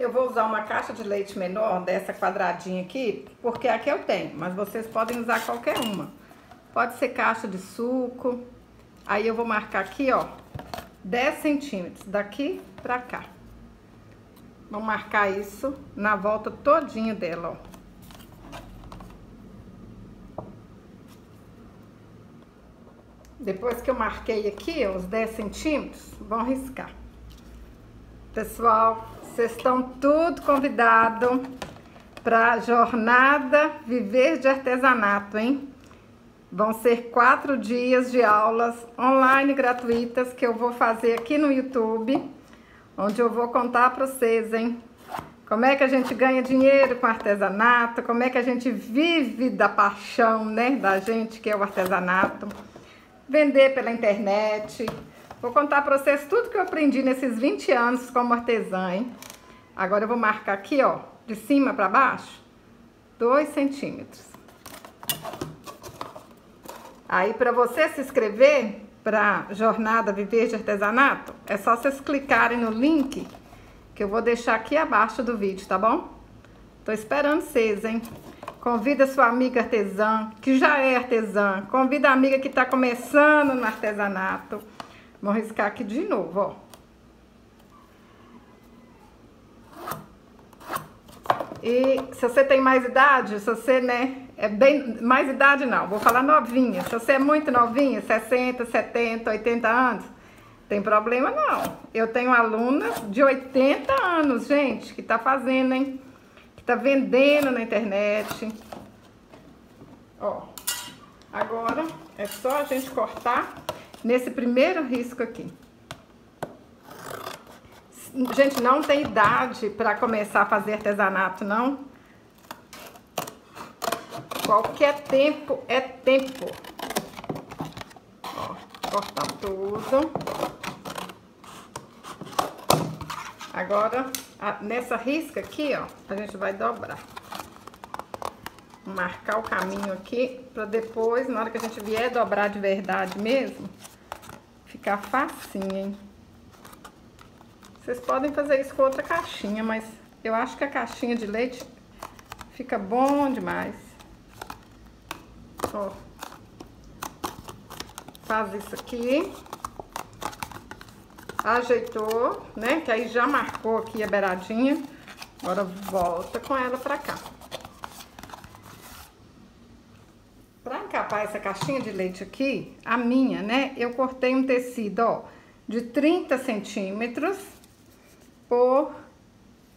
Eu vou usar uma caixa de leite menor, dessa quadradinha aqui, porque aqui eu tenho, mas vocês podem usar qualquer uma. Pode ser caixa de suco. Aí eu vou marcar aqui, ó, 10 centímetros, daqui pra cá. Vamos marcar isso na volta todinha dela, ó. Depois que eu marquei aqui, ó, os 10 centímetros, vão riscar. Pessoal, vocês estão tudo convidados para a jornada Viver de Artesanato, hein? Vão ser 4 dias de aulas online gratuitas que eu vou fazer aqui no YouTube, onde eu vou contar para vocês, hein? Como é que a gente ganha dinheiro com artesanato, como é que a gente vive da paixão, né, da gente, que é o artesanato. Vender pela internet. Vou contar para vocês tudo que eu aprendi nesses 20 anos como artesã, hein? Agora eu vou marcar aqui, ó, de cima para baixo, 2 centímetros. Aí, para você se inscrever para a Jornada Viver de Artesanato, é só vocês clicarem no link que eu vou deixar aqui abaixo do vídeo, tá bom? Tô esperando vocês, hein? Convida sua amiga artesã, que já é artesã. Convida a amiga que tá começando no artesanato. Vou riscar aqui de novo, ó. E se você tem mais idade, se você, né, é bem... Mais idade não, vou falar novinha. Se você é muito novinha, 60, 70, 80 anos, tem problema não. Eu tenho alunas de 80 anos, gente, que tá fazendo, hein? Tá vendendo na internet. Ó, agora é só a gente cortar nesse primeiro risco aqui. Gente, não tem idade para começar a fazer artesanato, não. Qualquer tempo é tempo. Ó, cortar tudo. Agora, nessa risca aqui, ó, a gente vai dobrar. Marcar o caminho aqui, pra depois, na hora que a gente vier dobrar de verdade mesmo, ficar facinho, hein? Vocês podem fazer isso com outra caixinha, mas eu acho que a caixinha de leite fica bom demais. Ó. Faz isso aqui. Ajeitou, né? Que aí já marcou aqui a beiradinha. Agora volta com ela pra cá. Pra encapar essa caixinha de leite aqui, a minha, né? Eu cortei um tecido, ó, de 30 centímetros por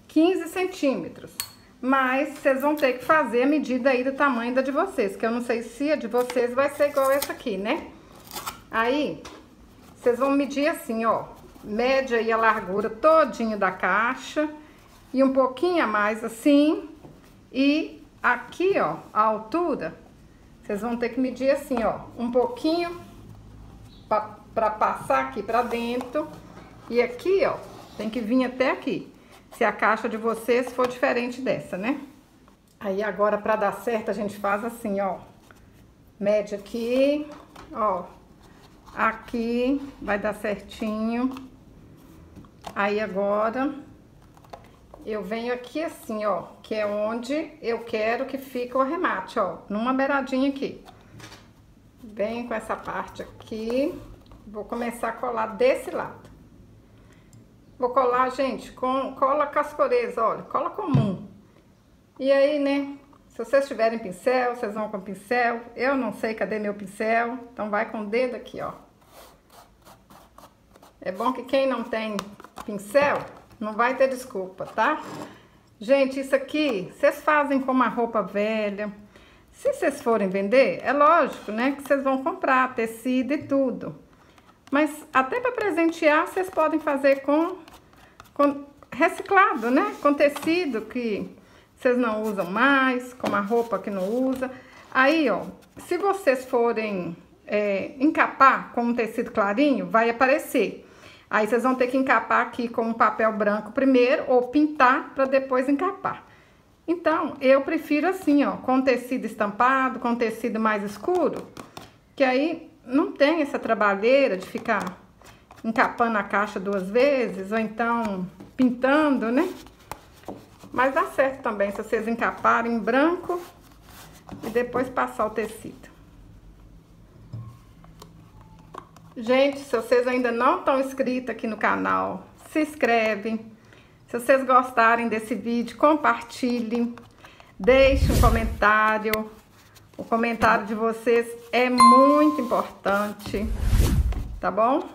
15 centímetros. Mas vocês vão ter que fazer a medida aí do tamanho da de vocês, que eu não sei se a de vocês vai ser igual essa aqui, né? Aí, vocês vão medir assim, ó. Mede aí a largura todinha da caixa e um pouquinho a mais assim. E aqui, ó, a altura, vocês vão ter que medir assim, ó, um pouquinho pra passar aqui pra dentro. E aqui, ó, tem que vir até aqui, se a caixa de vocês for diferente dessa, né? Aí agora, pra dar certo, a gente faz assim, ó. Mede aqui, ó. Aqui vai dar certinho. Aí agora eu venho aqui assim, ó, que é onde eu quero que fique o arremate, ó, numa beiradinha aqui. Venho com essa parte aqui, vou começar a colar desse lado. Vou colar, gente, com cola cascoreza, olha, cola comum. E aí, né, se vocês tiverem pincel, vocês vão com pincel. Eu não sei cadê meu pincel, então vai com o dedo aqui, ó. É bom que quem não tem pincel não vai ter desculpa, tá? Gente, isso aqui vocês fazem com uma roupa velha. Se vocês forem vender, é lógico, né, que vocês vão comprar tecido e tudo. Mas até para presentear, vocês podem fazer com reciclado, né? Com tecido que vocês não usam mais, com uma roupa que não usa. Aí, ó, se vocês forem encapar com um tecido clarinho, vai aparecer. Aí vocês vão ter que encapar aqui com um papel branco primeiro ou pintar para depois encapar. Então, eu prefiro assim, ó, com tecido estampado, com tecido mais escuro, que aí não tem essa trabalheira de ficar encapando a caixa 2 vezes ou então pintando, né? Mas dá certo também se vocês encaparem em branco e depois passar o tecido. Gente, se vocês ainda não estão inscritos aqui no canal, se inscreve. Se vocês gostarem desse vídeo, compartilhem. Deixe um comentário. O comentário de vocês é muito importante, tá bom?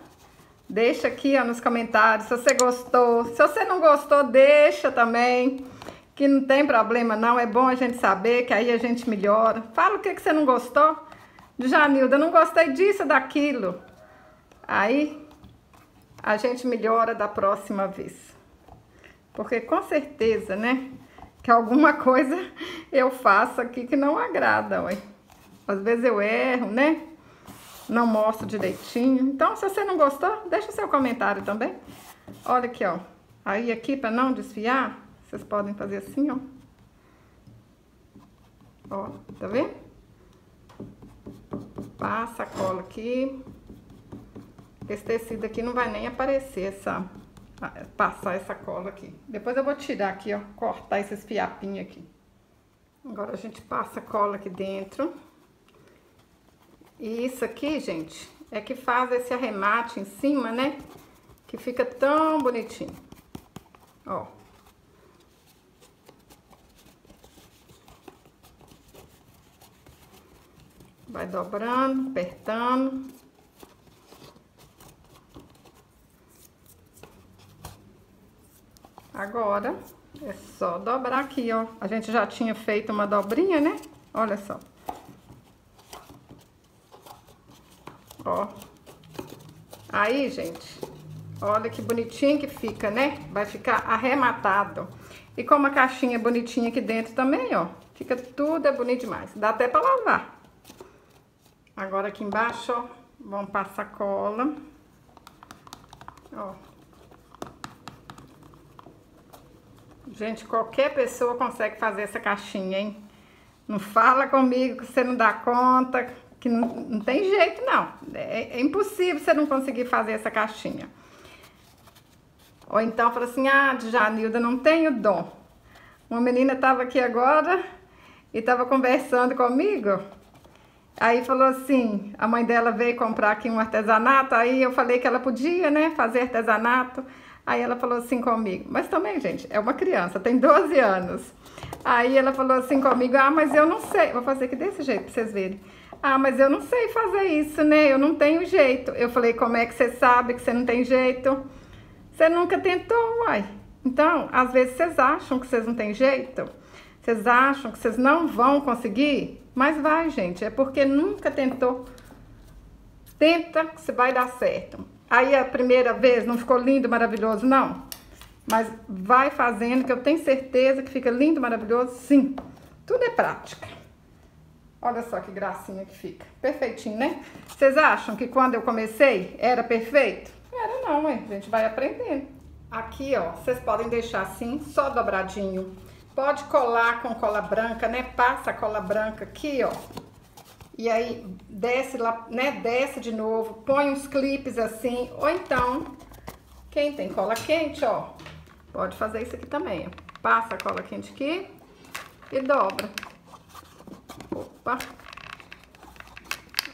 Deixa aqui, ó, nos comentários se você gostou. Se você não gostou, deixa também, que não tem problema não. É bom a gente saber, que aí a gente melhora. Fala o que você não gostou. Djanilda, eu não gostei disso, daquilo. Aí a gente melhora da próxima vez. Porque com certeza, né, que alguma coisa eu faço aqui que não agrada, ué. Às vezes eu erro, né? Não mostro direitinho. Então, se você não gostou, deixa o seu comentário também. Olha aqui, ó. Aí aqui, para não desfiar, vocês podem fazer assim, ó. Ó, tá vendo? Passa a cola aqui. Esse tecido aqui não vai nem aparecer, passar essa cola aqui. Depois eu vou tirar aqui, ó, cortar esses fiapinhos aqui. Agora a gente passa a cola aqui dentro. E isso aqui, gente, é que faz esse arremate em cima, né? Que fica tão bonitinho. Ó. Vai dobrando, apertando. Agora, é só dobrar aqui, ó. A gente já tinha feito uma dobrinha, né? Olha só. Ó. Aí, gente, olha que bonitinho que fica, né? Vai ficar arrematado. E com uma caixinha bonitinha aqui dentro também, ó. Fica tudo bonito demais. Dá até pra lavar. Agora aqui embaixo, ó, vamos passar cola. Ó. Gente, qualquer pessoa consegue fazer essa caixinha, hein? Não fala comigo que você não dá conta, que não tem jeito, não. É impossível você não conseguir fazer essa caixinha. Ou então fala assim, ah, Djanilda, não tenho dom. Uma menina estava aqui agora e estava conversando comigo. Aí falou assim, a mãe dela veio comprar aqui um artesanato, aí eu falei que ela podia, né, fazer artesanato. Aí ela falou assim comigo, mas também, gente, é uma criança, tem 12 anos. Aí ela falou assim comigo, ah, mas eu não sei, vou fazer aqui desse jeito pra vocês verem. Ah, mas eu não sei fazer isso, né, eu não tenho jeito. Eu falei, como é que você sabe que você não tem jeito? Você nunca tentou, uai. Então, às vezes vocês acham que vocês não têm jeito, vocês acham que vocês não vão conseguir, mas vai, gente, é porque nunca tentou. Tenta que você vai dar certo. Aí a primeira vez não ficou lindo, maravilhoso, não. Mas vai fazendo, que eu tenho certeza que fica lindo, maravilhoso, sim. Tudo é prática. Olha só que gracinha que fica. Perfeitinho, né? Vocês acham que quando eu comecei era perfeito? Era não, hein? A gente vai aprendendo. Aqui, ó, vocês podem deixar assim, só dobradinho. Pode colar com cola branca, né? Passa a cola branca aqui, ó. E aí, desce lá, né? Desce de novo, põe uns clipes assim. Ou então, quem tem cola quente, ó, pode fazer isso aqui também, ó. Passa a cola quente aqui e dobra. Opa.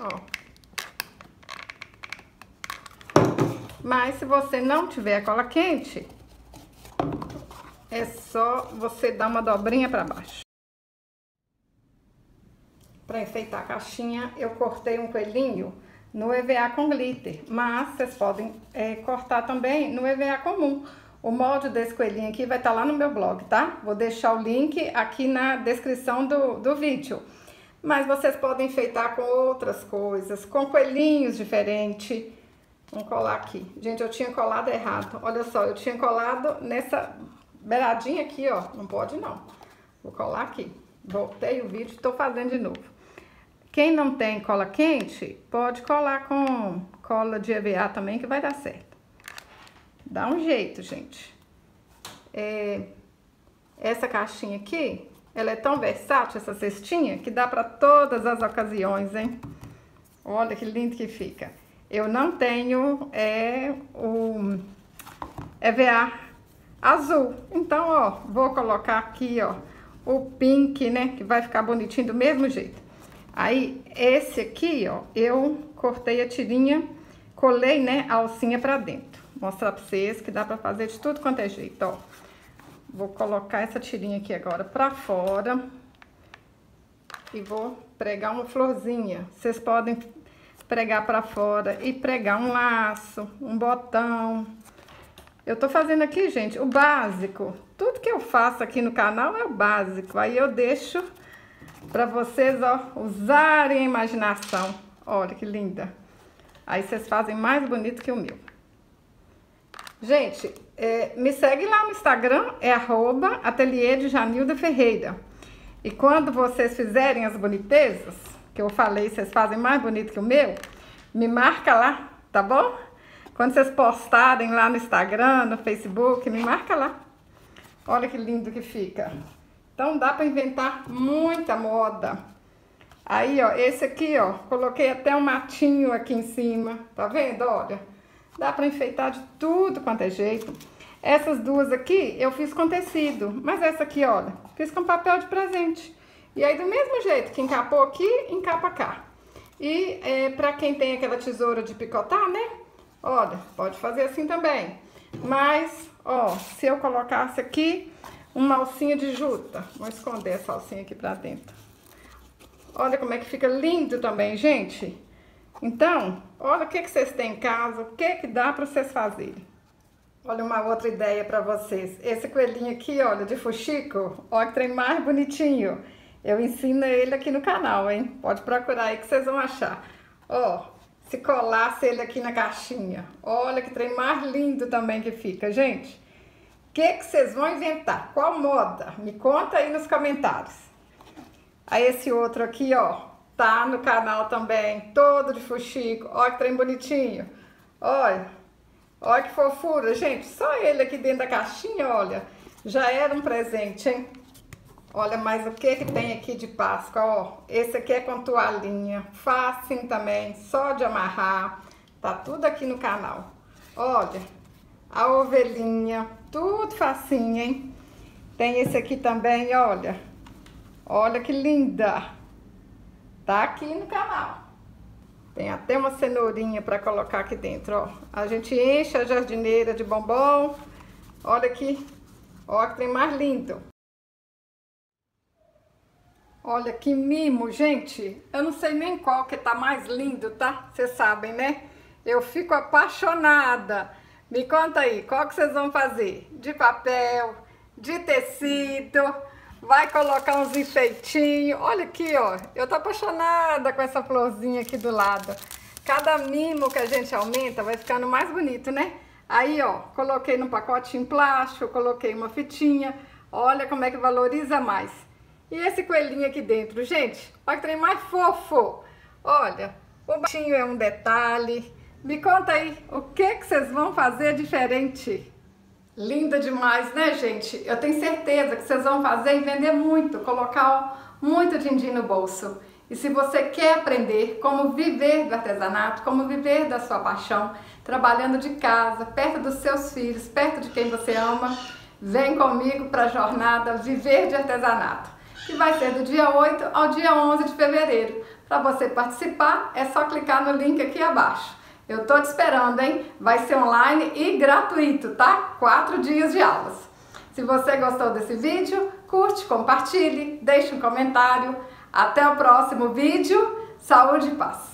Ó. Mas se você não tiver a cola quente, é só você dar uma dobrinha pra baixo. Para enfeitar a caixinha, eu cortei um coelhinho no EVA com glitter, mas vocês podem cortar também no EVA comum. O molde desse coelhinho aqui vai estar lá no meu blog, tá? Vou deixar o link aqui na descrição do vídeo. Mas vocês podem enfeitar com outras coisas, com coelhinhos diferentes. Vamos colar aqui. Gente, eu tinha colado errado. Olha só, eu tinha colado nessa beiradinha aqui, ó. Não pode não. Vou colar aqui. Voltei o vídeo, tô fazendo de novo. Quem não tem cola quente, pode colar com cola de EVA também, que vai dar certo. Dá um jeito, gente. Essa caixinha aqui, ela é tão versátil, essa cestinha, que dá para todas as ocasiões, hein? Olha que lindo que fica. Eu não tenho o EVA azul. Então, ó, vou colocar aqui, ó, o pink, né, que vai ficar bonitinho do mesmo jeito. Aí, esse aqui, ó, eu cortei a tirinha, colei, né, a alcinha pra dentro. Vou mostrar pra vocês que dá pra fazer de tudo quanto é jeito, ó. Vou colocar essa tirinha aqui agora pra fora e vou pregar uma florzinha. Vocês podem pregar pra fora e pregar um laço, um botão. Eu tô fazendo aqui, gente, o básico. Tudo que eu faço aqui no canal é o básico. Aí eu deixo pra vocês, ó, usarem a imaginação. Olha que linda. Aí vocês fazem mais bonito que o meu. Gente, me segue lá no Instagram, é @ateliê_de_janilda_ferreira. E quando vocês fizerem as bonitezas, que eu falei, vocês fazem mais bonito que o meu, me marca lá, tá bom? Quando vocês postarem lá no Instagram, no Facebook, me marca lá. Olha que lindo que fica. Então dá pra inventar muita moda. Aí, ó, esse aqui, ó, coloquei até um matinho aqui em cima, tá vendo? Olha, dá pra enfeitar de tudo quanto é jeito. Essas duas aqui eu fiz com tecido, mas essa aqui, olha, fiz com papel de presente. E aí do mesmo jeito que encapou aqui, encapa cá. E pra quem tem aquela tesoura de picotar, né? Olha, pode fazer assim também. Mas, ó, se eu colocasse aqui uma alcinha de juta, vou esconder essa alcinha aqui pra dentro. Olha como é que fica lindo também, gente. Então, olha o que vocês têm em casa, o que dá pra vocês fazerem. Olha uma outra ideia pra vocês. Esse coelhinho aqui, olha, de fuxico, olha que trem mais bonitinho. Eu ensino ele aqui no canal, hein? Pode procurar aí que vocês vão achar. Ó, se colasse ele aqui na caixinha. Olha que trem mais lindo também que fica, gente. O que vocês vão inventar? Qual moda? Me conta aí nos comentários. Aí esse outro aqui, ó, tá no canal também, todo de fuxico. Olha que trem bonitinho. Olha, olha que fofura, gente. Só ele aqui dentro da caixinha, olha, já era um presente, hein? Olha mais o que tem aqui de Páscoa, ó. Esse aqui é com toalhinha, facinho também, só de amarrar. Tá tudo aqui no canal. Olha, a ovelhinha, tudo facinho, hein? Tem esse aqui também, olha. Olha que linda. Tá aqui no canal. Tem até uma cenourinha pra colocar aqui dentro, ó. A gente enche a jardineira de bombom. Olha aqui. Olha que tem mais lindo. Olha que mimo, gente. Eu não sei nem qual que tá mais lindo, tá? Vocês sabem, né? Eu fico apaixonada. Me conta aí, qual que vocês vão fazer? De papel, de tecido, vai colocar uns enfeitinhos. Olha aqui, ó. Eu tô apaixonada com essa florzinha aqui do lado. Cada mimo que a gente aumenta vai ficando mais bonito, né? Aí, ó, coloquei num pacotinho plástico, coloquei uma fitinha. Olha como é que valoriza mais. E esse coelhinho aqui dentro, gente, olha que trem mais fofo. Olha, o baixinho é um detalhe. Me conta aí, o que vocês vão fazer diferente? Linda demais, né, gente? Eu tenho certeza que vocês vão fazer e vender muito, colocar muito din-din no bolso. E se você quer aprender como viver do artesanato, como viver da sua paixão, trabalhando de casa, perto dos seus filhos, perto de quem você ama, vem comigo para a jornada Viver de Artesanato, que vai ser do dia 8 ao dia 11 de fevereiro. Para você participar, é só clicar no link aqui abaixo. Eu tô te esperando, hein? Vai ser online e gratuito, tá? 4 dias de aulas. Se você gostou desse vídeo, curte, compartilhe, deixe um comentário. Até o próximo vídeo. Saúde e paz!